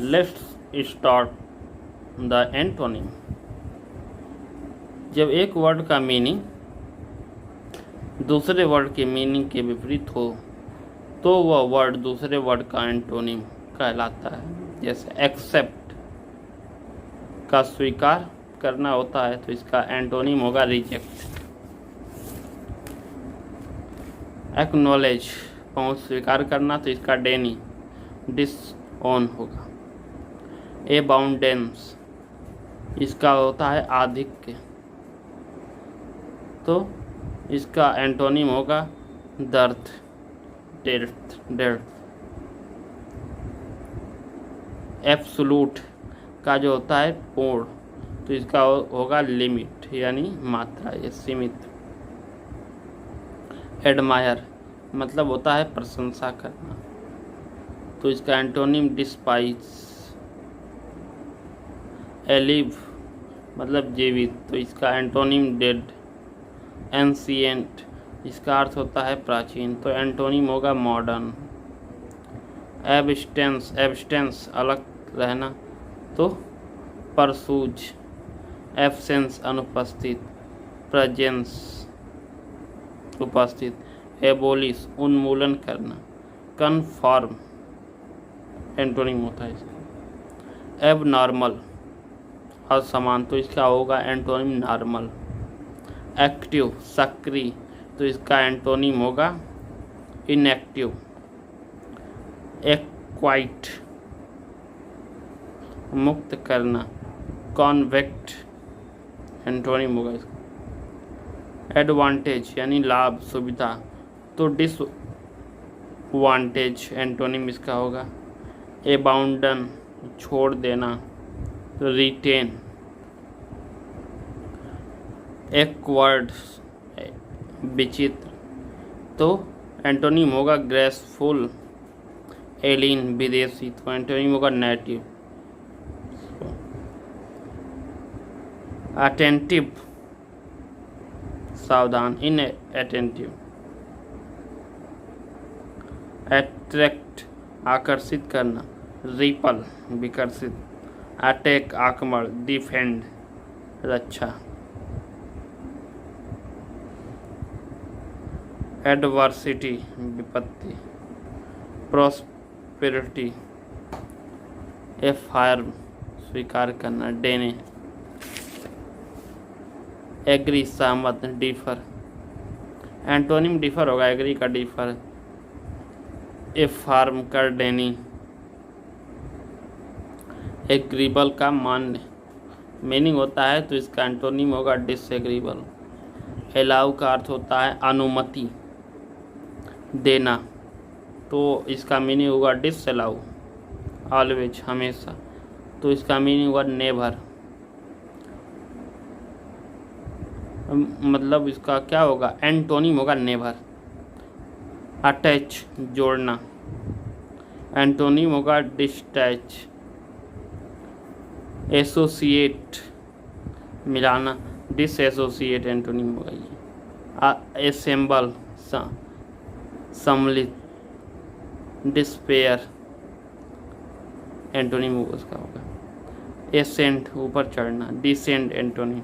Let's start the antonym. जब एक word का मीनिंग दूसरे वर्ड के मीनिंग के विपरीत हो तो वह वर्ड दूसरे वर्ड का एंटोनिम कहलाता है। जैसे एक्सेप्ट का स्वीकार करना होता है तो इसका एंटोनिम होगा रिजेक्ट। एक्नॉलेज पहुंच स्वीकार करना तो इसका डेनी डिसऑन होगा। एबाउंडेंस इसका होता है आधिक्य तो इसका एंटोनिम होगा दर्द डेथ। एब्सोल्यूट का जो होता है पूर्ण तो इसका होगा लिमिट यानी मात्रा या सीमित। एडमायर मतलब होता है प्रशंसा करना तो इसका एंटोनिम डिस्पाइज। एलिव मतलब जीवित तो इसका एंटोनिम डेड। एंशिएंट इसका अर्थ होता है प्राचीन तो एंटोनिम होगा मॉडर्न। एब्स्टेंस अलग रहना तो परसूज। एब्सेंस अनुपस्थित। प्रेजेंस उपस्थित। एबोलिश उन्मूलन करना। कन्फर्म एंटोनिम होता है इसका। एबनॉर्मल असमान तो इसका होगा एंटोनिम नॉर्मल। एक्टिव सक्रिय तो इसका एंटोनिम होगा इनएक्टिव। एक्वाइट मुक्त करना। कॉन्वेक्ट एंटोनिम होगा इसका। एडवांटेज यानी लाभ सुविधा तो डिसवांटेज एंटोनिम इसका होगा। एबाउंडन छोड़ देना तो रिटेन। एक्वर्ड विचित्र तो एंटोनिम होगा ग्रेसफुल। एलिन विदेशी तो एंटोनिम होगा नेटिव। अटेंटिव सावधान इन अटेंटिव। अट्रैक्ट आकर्षित करना। रिपल विकर्षित। अटैक आक्रमण। डिफेंड रक्षा। एडवर्सिटी विपत्ति। प्रोस्पेरिटी एफायर्म स्वीकार करना। डेने एग्री सहमत। डिफर एंटोनिम डिफर होगा एग्री का डिफर। एफार्म कर डेनी। एग्रीबल का मान्य मीनिंग होता है तो इसका एंटोनिम होगा डिसएग्रीबल। अलाउ का अर्थ होता है अनुमति देना तो इसका मीनिंग होगा डिसअलाउ। ऑलवेज हमेशा तो इसका मीनिंग होगा नेवर। मतलब इसका क्या होगा एंटोनिम होगा नेवर। अटैच जोड़ना एंटोनिम होगा डिस्टैच। एसोसिएट मिलाना डिसएसोसिएट एंटोनिम होगा ये। असेंबल सम्मिलित। डिस्पेयर एंटोनिम उसका होगा एसेंट ऊपर चढ़ना। Descend antonym.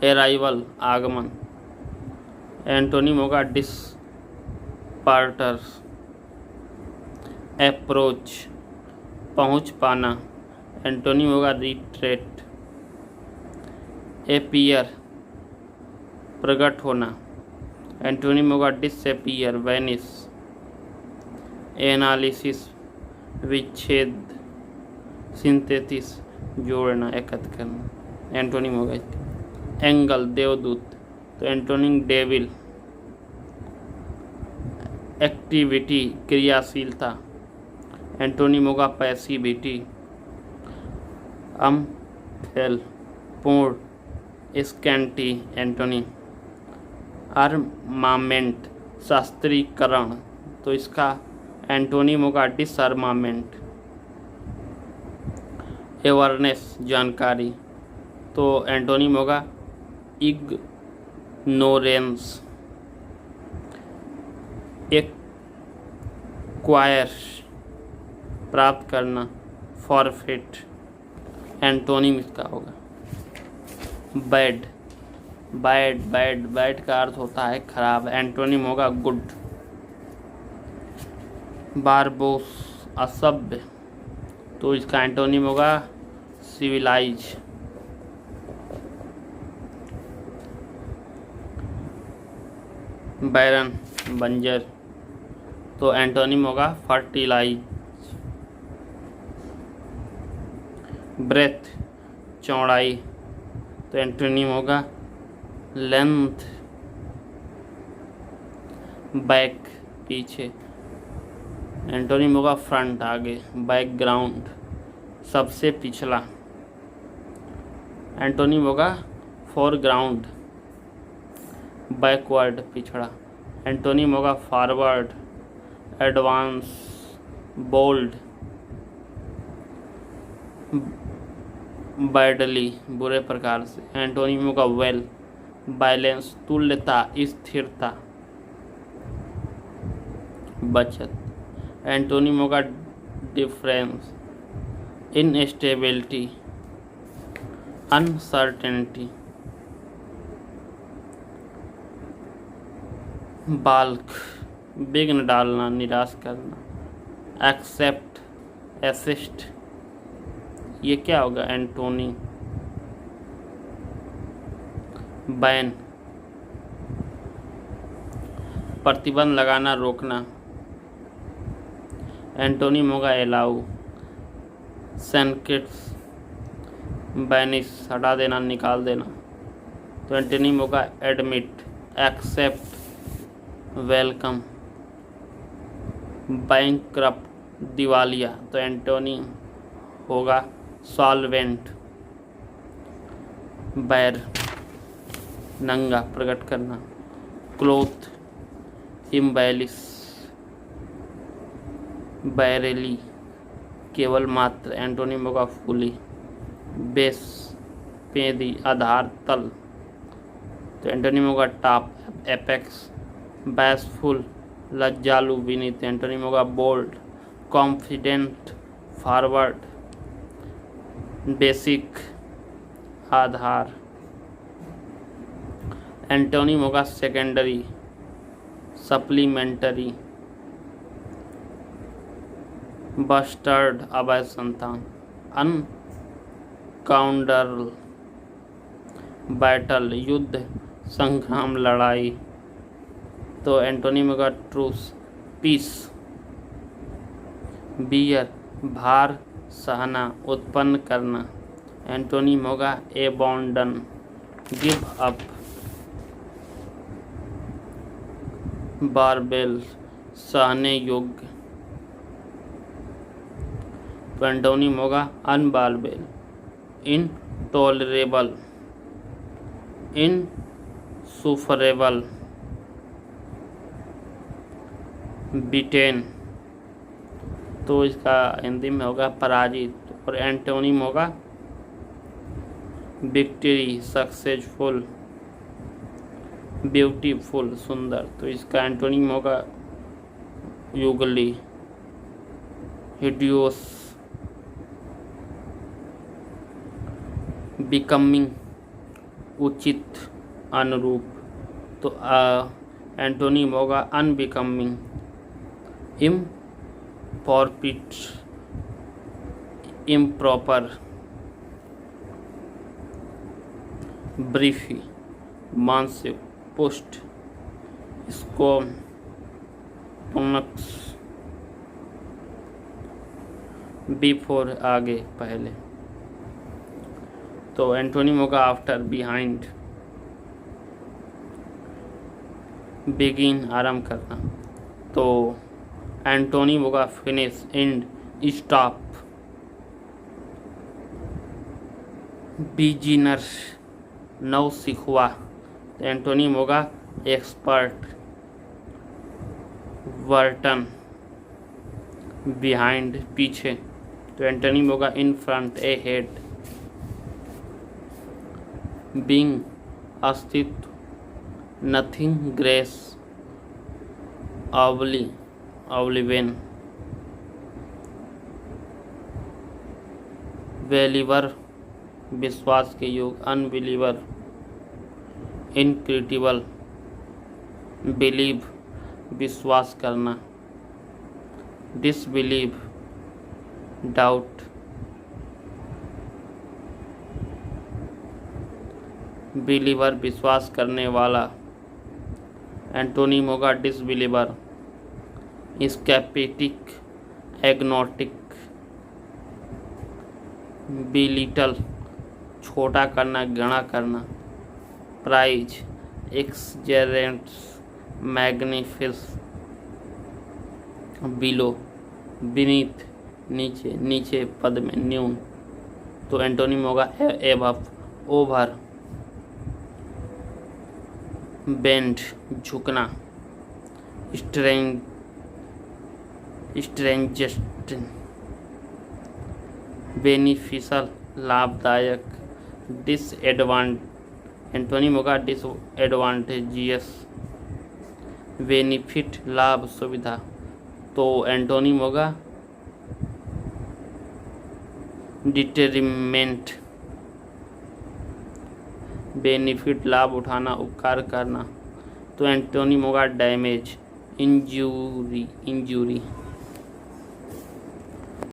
अराइवल आगमन एंटोनिम होगा डिस्पार्टर। अप्रोच पहुंच पाना एंटोनिम होगा रिट्रेट। एपियर प्रकट होना एंटोनिम होगा डिसअपियर वैनिश। एनालिसिस विच्छेद। सिंथेसिस जोड़ना एकत्र करना एंटोनिम होगा। एंगल देवदूत तो एंटोनिम डेविल। एक्टिविटी क्रियाशीलता एंटोनिम होगा पैसिविटी। फेल पूर्ण। Scanty antonym. आर्मामेंट शास्त्रीकरण तो इसका एंटोनिम होगा डिसआर्मामेंट। अवेयरनेस जानकारी तो एंटोनिम होगा इग्नोरेंस। एक्वायर प्राप्त करना, फॉरफिट। एंटोनिम इसका होगा बैड। बैड बैड बैड का अर्थ होता है खराब, एंटोनिम होगा गुड। बारबोस असभ्य, तो इसका एंटोनिम होगा सिविलाइज। बैरन बंजर, तो एंटोनिम होगा फर्टिलाइज। ब्रेथ चौड़ाई, तो एंटोनिम होगा लेंथ। बैक पीछे, एंटोनिम होगा फ्रंट आगे। बैकग्राउंड सबसे पिछला, एंटोनिम होगा फोरग्राउंड। बैकवर्ड पिछड़ा, एंटोनिम होगा फॉरवर्ड। Advance bold. बैडली बुरे प्रकार से, एंटोनिम होगा वेल। बैलेंस तुल्यता स्थिरता। बचत, एंटोनिम होगा डिफरेंस। Instability uncertainty. बाल्क विघ्न डालना, निराश करना। एक्सेप्ट असिस्ट, ये क्या होगा एंटोनी। बैन प्रतिबंध लगाना, रोकना, एंटोनिम होगा एलाउ। सेंकिट्स बैनिश हटा देना, निकाल देना, तो एंटोनिम होगा एडमिट। Accept welcome. बैंकक्रप्ट दिवालिया, तो एंटोनिम होगा सॉल्वेंट। बैर नंगा प्रकट करना। क्लोथ इम्बैलिश। बैरेली केवल मात्र, एंटोनिम होगा फुली। बेस पेदी आधार तल, तो एंटोनिम होगा टॉप। एपेक्स बैसफुल लज्जालु विनीत, एंटोनिम होगा बोल्ड। Confident forward. बेसिक आधार, एंटोनिम होगा सेकेंडरी सप्लीमेंटरी। बस्टर्ड अवैध संतान। अनकाउंटरल बैटल युद्ध संग्राम लड़ाई, तो एंटोनिम होगा ट्रूस पीस। बियर भार सहना, उत्पन्न करना, एंटोनिम होगा एबॉन्डन गिव अप। बारबेल सहने योग्य, तो एंटोनिम होगा अनबारबेल। इनटॉलरेबल इनसुफरेबल। बिटेन, तो इसका हिंदी में होगा पराजित, और एंटोनिम होगा विक्ट्री सक्सेसफुल। ब्यूटीफुल सुंदर, तो इसका एंटोनिम होगा युगली हिडियोस। बिकमिंग उचित अनुरूप, तो एंटोनिम होगा अनबिकमिंग। इम्पॉर्पिट इम्प्रॉपर। ब्रीफी मानसिक पुष्ट। स्कोन पुनक्स। बिफोर आगे पहले, तो एंटोनिम होगा आफ्टर बिहाइंड। बिगिन आरंभ करना, तो एंटोनिम होगा फिनिश एंड स्टॉप। बिगिनर नव सीखवा, तो एंटोनिम होगा एक्सपर्ट। वर्टन बिहाइंड पीछे, तो एंटोनिम होगा in front ahead. Being अस्तित्व। Nothing grace oblivion. बेलीवर विश्वास के योग, अनबिलीवर इनक्रेडिबल, बिलीव विश्वास करना, डिसबिलीव डाउट, बिलीवर विश्वास करने वाला, एंटोनिम होगा डिसबिलीवर, स्केप्टिक एग्नोटिक, बिलिटल छोटा करना घृणा करना, प्राइज एक्सजेरेंट्स मैग्निफिस, बिलो बीनीथ नीचे, नीचे पद में न्यून, तो एंटोनिम होगा एबव ओवर, बेंड झुकना, स्ट्रेंजेस्ट बेनिफिशियल लाभदायक, एंटोनिम होगा डिसएडवांटेजियस, बेनिफिट लाभ सुविधा, तो एंटोनिम होगा डिटरमिनेंट, बेनिफिट लाभ उठाना उपकार करना, तो एंटोनिम होगा डैमेज इंजूरी।